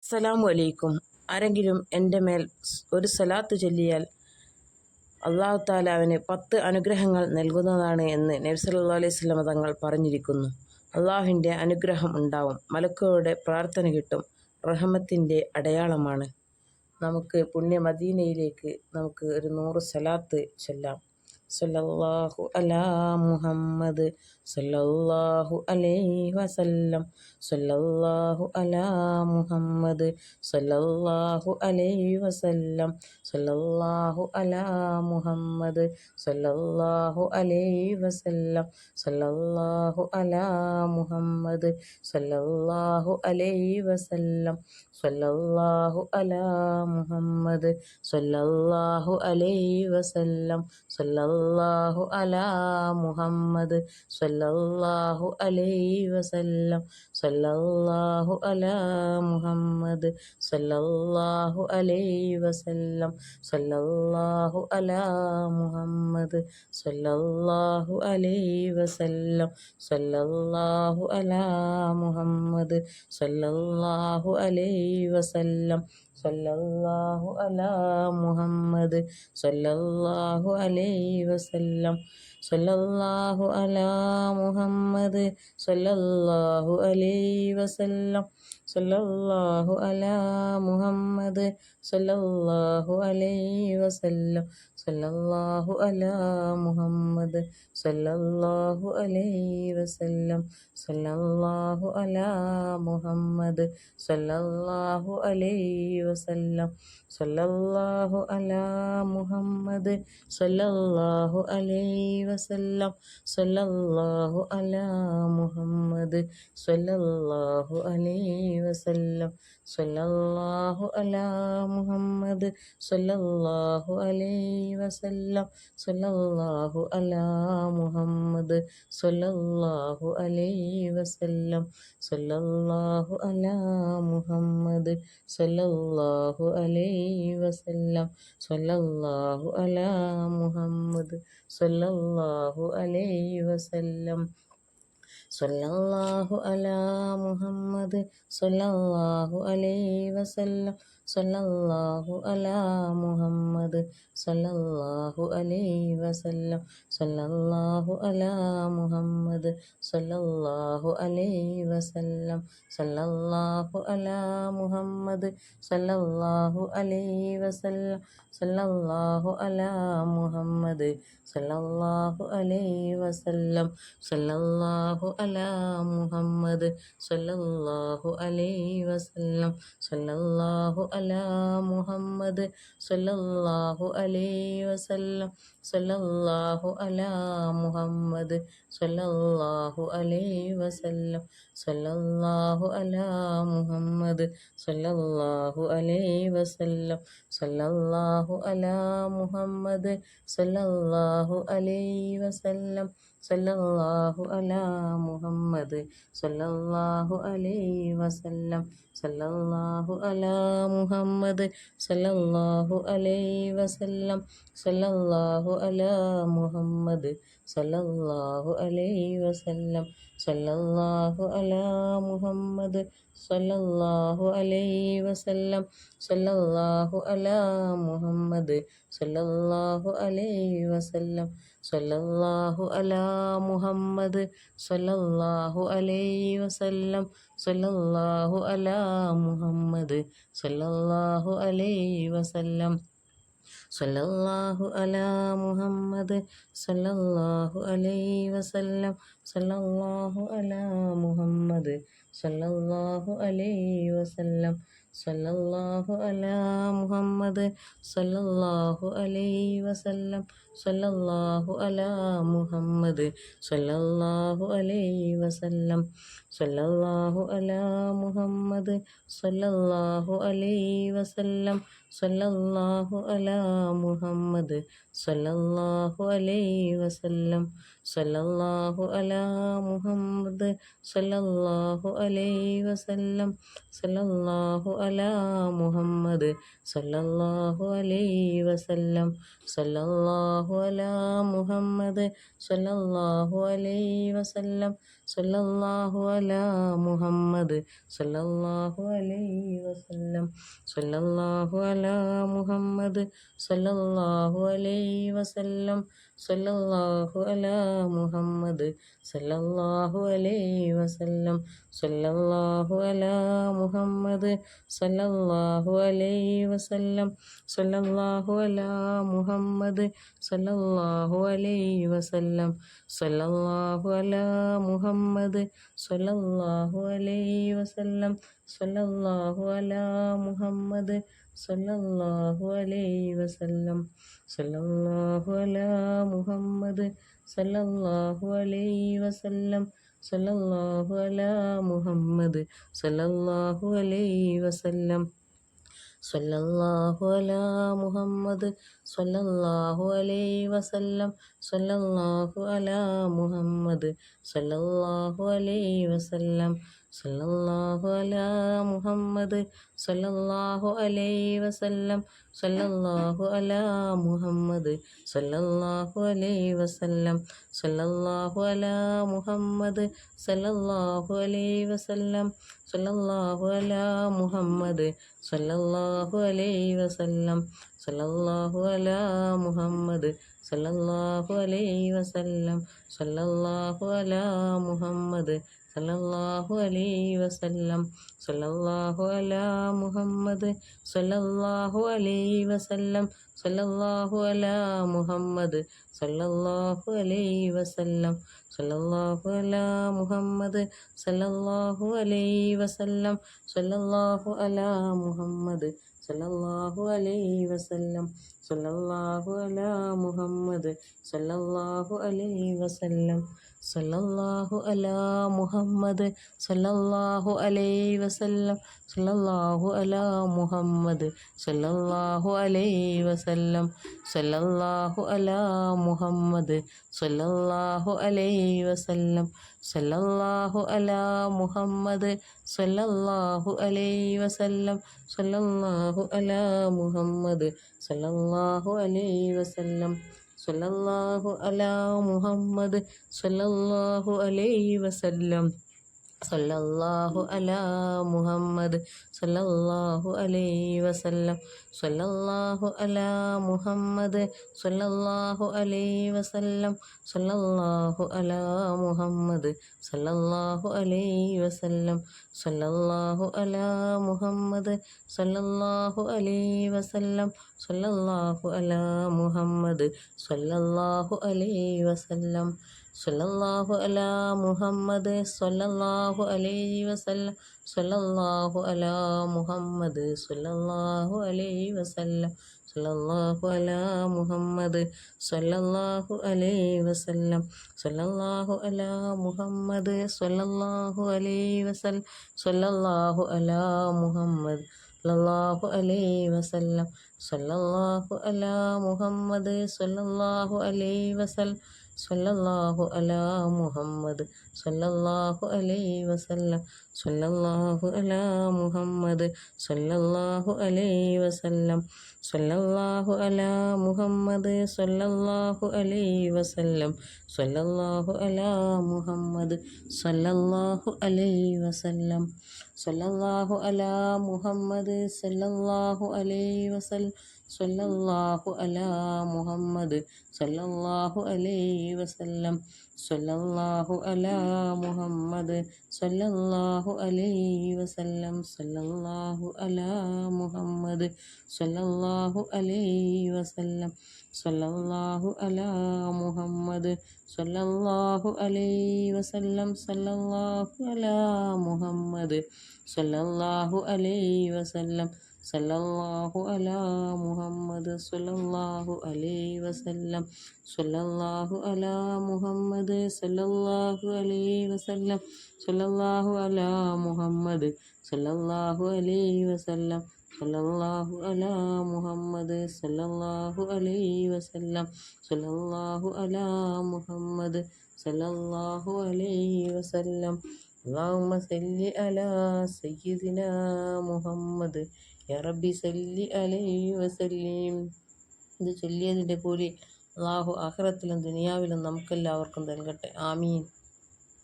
അസ്സലാമു അലൈക്കും. ആരെങ്കിലും എൻ്റെ മേൽ ഒരു സ്വലാത്ത് ചൊല്ലിയാൽ അല്ലാഹു തആല അവന് 10 അനുഗ്രഹങ്ങൾ നൽകുന്നതാണ് എന്ന് നബി സല്ലല്ലാഹു അലൈഹി വസല്ലം തങ്ങൾ പറഞ്ഞിരിക്കുന്നു. അള്ളാഹുവിൻ്റെ അനുഗ്രഹം ഉണ്ടാവും, മലക്കുകളുടെ പ്രാർത്ഥന കിട്ടും, റഹ്മത്തിൻ്റെ അടയാളമാണ്. നമുക്ക് പുണ്യ മദീനയിലേക്ക് നമുക്ക് ഒരു 100 സ്വലാത്ത് ചൊല്ലാം. സല്ലല്ലാഹു അലാ മുഹമ്മദ് സല്ലല്ലാഹു അലൈഹി വസല്ലം. സല്ലല്ലാഹു അലാ മുഹമ്മദ് സല്ലല്ലാഹു അലൈഹി വസല്ലം. സല്ലല്ലാഹു അലാ മുഹമ്മദ് സല്ലല്ലാഹു അലൈഹി വസല്ലം. സല്ലല്ലാഹു അലാ മുഹമ്മദ് സല്ലല്ലാഹു അലൈഹി വസല്ലം. സല്ലല്ലാഹു അലാ മുഹമ്മദ് സല്ലല്ലാഹു അലൈഹി വസല്ലം. സല്ലല്ലാഹു അലാ മുഹമ്മദ് സല്ലല്ലാഹു അലൈഹി വസല്ലം. സല്ലല്ലാഹു അലാ മുഹമ്മദ് സല്ലല്ലാഹു അലൈഹി വസല്ലം. സല്ലല്ലാഹു അലാ മുഹമ്മദ് സല്ലല്ലാഹു അലൈഹി വസല്ലം. സല്ലല്ലാഹു അലാ മുഹമ്മദ് സല്ലല്ലാഹു അലൈഹി വസല്ലം. സല്ലല്ലാഹു അലാ മുഹമ്മദ് സല്ലല്ലാഹു അലൈഹി വസല്ലം. സല്ലല്ലാഹു അലാ മുഹമ്മദ് സല്ലല്ലാഹു അലൈഹി വസല്ലം. സല്ലല്ലാഹു അലാ മുഹമ്മദ് സല്ലല്ലാഹു അലൈഹി വസല്ലം. സല്ലല്ലാഹു അലാ മുഹമ്മദ് സല്ലല്ലാഹു അലൈഹി വസല്ലം. സല്ലല്ലാഹു അലാ മുഹമ്മദ് സല്ലല്ലാഹു അലൈഹി വസല്ലം. സല്ലല്ലാഹു അലാ മുഹമ്മദ് സല്ലല്ലാഹു അലൈഹി വസല്ലം. സല്ലല്ലാഹു അലാ മുഹമ്മദ് സല്ലല്ലാഹു അലൈഹി വസല്ലം. സല്ലല്ലാഹു അലാ മുഹമ്മദ് സല്ലല്ലാഹു അലൈഹി വസല്ലം. സല്ലല്ലാഹു അലാ മുഹമ്മദ് സല്ലല്ലാഹു അലൈഹി വസല്ലം. സല്ലല്ലാഹു അലാ മുഹമ്മദ് സല്ലല്ലാഹു അലൈഹി വസല്ലം. സല്ലല്ലാഹു അലാ മുഹമ്മദ് സല്ലല്ലാഹു അലൈഹി വസല്ലം. സല്ലല്ലാഹു അലാ മുഹമ്മദ് സല്ലല്ലാഹു അലൈഹി വസല്ലം. സല്ലല്ലാഹു അലാ മുഹമ്മദ് സല്ലല്ലാഹു അലൈഹി വസല്ലം. സല്ലല്ലാഹു അലാ മുഹമ്മദ് സല്ലല്ലാഹു അലൈഹി വസല്ലം. സല്ലല്ലാഹു അലാ മുഹമ്മദ് സല്ലല്ലാഹു അലൈഹി വസല്ലം. സല്ലല്ലാഹു അലാ മുഹമ്മദ് സല്ലല്ലാഹു അലൈഹി വസല്ലം. സല്ലല്ലാഹു അലാ മുഹമ്മദ് സല്ലല്ലാഹു അലൈഹി വസല്ലം. സല്ലല്ലാഹു അലാ മുഹമ്മദ് സല്ലല്ലാഹു അലൈഹി വസല്ലം. സല്ലല്ലാഹു അലാ മുഹമ്മദ് സല്ലല്ലാഹു അലൈഹി വസല്ലം. സല്ലല്ലാഹു അലാ മുഹമ്മദ് സല്ലല്ലാഹു അലൈഹി വസല്ലം. സല്ലല്ലാഹു അലാ മുഹമ്മദ് സല്ലല്ലാഹു അലൈഹി വസല്ലം. സല്ലല്ലാഹു അലാ മുഹമ്മദ് സല്ലല്ലാഹു അലൈഹി വസല്ലം. സല്ലല്ലാഹു അലാ മുഹമ്മദ് സല്ലല്ലാഹു അലൈഹി വസല്ലം. സല്ലല്ലാഹു അലാ മുഹമ്മദ് സല്ലല്ലാഹു അലൈഹി വസല്ലം. സല്ലല്ലാഹു അലാ മുഹമ്മദ് സല്ലല്ലാഹു അലൈഹി വസല്ലം. സല്ലല്ലാഹു അലാ മുഹമ്മദ് സല്ലല്ലാഹു അലൈഹി വസല്ലം. സല്ലല്ലാഹു അലാ മുഹമ്മദ് സല്ലല്ലാഹു അലൈഹി വസല്ലം. സല്ലല്ലാഹു അലാ മുഹമ്മദ് സല്ലല്ലാഹു അലൈഹി വസല്ലം. സല്ലല്ലാഹു അലാ മുഹമ്മദ് സല്ലല്ലാഹു അലൈഹി വസല്ലം. സല്ലല്ലാഹു അലാ മുഹമ്മദ് സല്ലല്ലാഹു അലൈഹി വസല്ലം. സല്ലല്ലാഹു അലാ മുഹമ്മദ് സല്ലല്ലാഹു അലൈഹി വസല്ലം. സല്ലല്ലാഹു അലാ മുഹമ്മദ് സല്ലല്ലാഹു അലൈഹി വസല്ലം. സല്ലല്ലാഹു അലാ മുഹമ്മദ് സല്ലല്ലാഹു അലൈഹി വസല്ലം. സല്ലല്ലാഹു അലാ മുഹമ്മദ് സല്ലല്ലാഹു അലൈഹി വസല്ലം. സല്ലല്ലാഹു അലാ മുഹമ്മദ് സല്ലല്ലാഹു അലൈഹി വസല്ലം. സല്ലല്ലാഹു അലാ മുഹമ്മദ് സല്ലല്ലാഹു അലൈഹി വസല്ലം. സല്ലല്ലാഹു അലാ മുഹമ്മദ് സല്ലല്ലാഹു അലൈഹി വസല്ലം. സല്ലല്ലാഹു അലാ മുഹമ്മദ് സല്ലല്ലാഹു അലൈഹി വസല്ലം. സല്ലല്ലാഹു അലാ മുഹമ്മദ് സല്ലല്ലാഹു അലൈഹി വസല്ലം സല്ലല്ലാഹു അലാ മുഹമ്മദ് സല്ലല്ലാഹു അലൈഹി വസല്ലം സല്ലല്ലാഹു അലാ മുഹമ്മദ് സല്ലല്ലാഹു അലൈഹി വസല്ലം സല്ലല്ലാഹു അലാ മുഹമ്മദ് സല്ലല്ലാഹു അലൈഹി വസല്ലം സല്ലല്ലാഹു അലാ മുഹമ്മദ് സല്ലല്ലാഹു അലൈഹി വസല്ലം സല്ലല്ലാഹു അലാ മുഹമ്മദ് സല്ലല്ലാഹു അലൈഹി വസല്ലം സല്ലല്ലാഹു അലാ മുഹമ്മദ് സല്ലല്ലാഹു അലൈഹി വസല്ലം സല്ലല്ലാഹു അലാ മുഹമ്മദ് സല്ലല്ലാഹു അലൈഹി വസല്ലം സല്ലല്ലാഹു അലാ മുഹമ്മദ് സല്ലല്ലാഹു അലൈഹി വസല്ലം സല്ലല്ലാഹു അലാ മുഹമ്മദ് സല്ലല്ലാഹു അലൈഹി വസല്ലം സല്ലല്ലാഹു അലാ മുഹമ്മദ് സല്ലല്ലാഹു അലൈഹി വസല്ലം സല്ലല്ലാഹു അലാ മുഹമ്മദ് സല്ലല്ലാഹു അലൈഹി വസല്ലം സല്ലല്ലാഹു അലാ മുഹമ്മദ് സല്ലല്ലാഹു അലൈഹി വസല്ലം സല്ലല്ലാഹു അലാ മുഹമ്മദ് സല്ലല്ലാഹു അലൈഹി വസല്ലം സല്ലല്ലാഹു അലാ മുഹമ്മദ് സല്ലല്ലാഹു അലൈഹി വസല്ലം സല്ലല്ലാഹു അലാ മുഹമ്മദ് സല്ലല്ലാഹു അലൈഹി വസല്ലം സല്ലല്ലാഹു അലാ മുഹമ്മദ് സല്ലല്ലാഹു അലൈഹി വസല്ലം സല്ലല്ലാഹു അലാ മുഹമ്മദ് സല്ലല്ലാഹു അലൈഹി വസല്ലം സല്ലല്ലാഹു അലാ മുഹമ്മദ് സല്ലല്ലാഹു അലൈഹി വസല്ലം സല്ലല്ലാഹു അലാ മുഹമ്മദ് സല്ലല്ലാഹു അലൈഹി വസല്ലം സല്ലല്ലാഹു അലാ മുഹമ്മദ് സല്ലല്ലാഹു അലൈഹി വസല്ലം സല്ലല്ലാഹു അലാ മുഹമ്മദ് സല്ലല്ലാഹു അലൈഹി വസല്ലം സല്ലല്ലാഹു അലാ മുഹമ്മദ് സല്ലല്ലാഹു അലൈഹി വസല്ലം സല്ലല്ലാഹു അലാ മുഹമ്മദ് സല്ലല്ലാഹു അലൈഹി വസല്ലം സല്ലല്ലാഹു അലാ മുഹമ്മദ് സല്ലല്ലാഹു അലൈഹി വസല്ലം സല്ലല്ലാഹു അലാ മുഹമ്മദ് സല്ലല്ലാഹു അലൈഹി വസല്ലം സല്ലല്ലാഹു അലാ മുഹമ്മദ് സല്ലല്ലാഹു അലൈഹി വസല്ലം സല്ലല്ലാഹു അലാ മുഹമ്മദ് സല്ലല്ലാഹു അലൈഹി വസല്ലം സല്ലല്ലാഹു അലാ മുഹമ്മദ് സല്ലല്ലാഹു അലൈഹി വസല്ലം സല്ലല്ലാഹു അലാ മുഹമ്മദ് സല്ലല്ലാഹു അലൈഹി വസല്ലം സല്ലല്ലാഹു അലാ മുഹമ്മദ് സല്ലല്ലാഹു അലൈഹി വസല്ലം സല്ലല്ലാഹു അലാ മുഹമ്മദ് സല്ലല്ലാഹു അലൈഹി വസല്ലം സല്ലല്ലാഹു അലാ മുഹമ്മദ് സല്ലല്ലാഹു അലൈഹി വസല്ലം സല്ലല്ലാഹു അലാ മുഹമ്മദ് സല്ലല്ലാഹു അലൈഹി വസല്ലം സല്ലല്ലാഹു അലാ മുഹമ്മദ് സല്ലല്ലാഹു അലൈഹി വസല്ലം സല്ലല്ലാഹു അലാ മുഹമ്മദ് സല്ലല്ലാഹു അലൈഹി വസല്ലം സല്ലല്ലാഹു അലാ മുഹമ്മദ് സല്ലല്ലാഹു അലൈഹി വസല്ലം സല്ലല്ലാഹു അലാ മുഹമ്മദ് സല്ലല്ലാഹു അലൈഹി വസല്ലം സല്ലല്ലാഹു അലാ മുഹമ്മദ് സല്ലല്ലാഹു അലൈഹി വസല്ലം സല്ലല്ലാഹു അലാ മുഹമ്മദ് സല്ലല്ലാഹു അലൈഹി വസല്ലം സല്ലല്ലാഹു അലാ മുഹമ്മദ് സല്ലല്ലാഹു അലൈഹി വസല്ലം സല്ലല്ലാഹു അലാ മുഹമ്മദ് സല്ലല്ലാഹു അലൈഹി വസല്ലം സല്ലല്ലാഹു അലാ മുഹമ്മദ് സല്ലല്ലാഹു അലൈഹി വസല്ലം സല്ലല്ലാഹു അലാ മുഹമ്മദ് സല്ലല്ലാഹു അലൈഹി വസല്ലം സല്ലല്ലാഹു അലാ മുഹമ്മദ് സല്ലല്ലാഹു അലൈഹി വസല്ലം സല്ലല്ലാഹു അലാ മുഹമ്മദ് സല്ലല്ലാഹു അലൈഹി വസല്ലം സല്ലല്ലാഹു അലാ മുഹമ്മദ് സല്ലല്ലാഹു അലൈഹി വസല്ലം സല്ലല്ലാഹു അലാ മുഹമ്മദ് സല്ലല്ലാഹു അലൈഹി വസല്ലം സല്ലല്ലാഹു അലാ മുഹമ്മദ് സല്ലല്ലാഹു അലൈഹി വസല്ലം സല്ലല്ലാഹു അലാ മുഹമ്മദ് സല്ലല്ലാഹു അലൈഹി വസല്ലം സല്ലല്ലാഹു അലാ മുഹമ്മദ് സല്ലല്ലാഹു അലൈഹി വസല്ലം സല്ലല്ലാഹു അലാ മുഹമ്മദ് സല്ലല്ലാഹു അലൈഹി വസല്ലം സല്ലല്ലാഹു അലാ മുഹമ്മദ് സല്ലല്ലാഹു അലൈഹി വസല്ലം اللهم صل على سيدنا മുഹമ്മദ് യാ റബ്ബി സല്ലി അലൈഹി വസല്ലിം. ഇത് ചൊല്ലിയതിൻ്റെ കൂലി അള്ളാഹു ആഖിറത്തിലും ദുനിയാവിലും നമുക്കെല്ലാവർക്കും നൽകട്ടെ. ആമീൻ.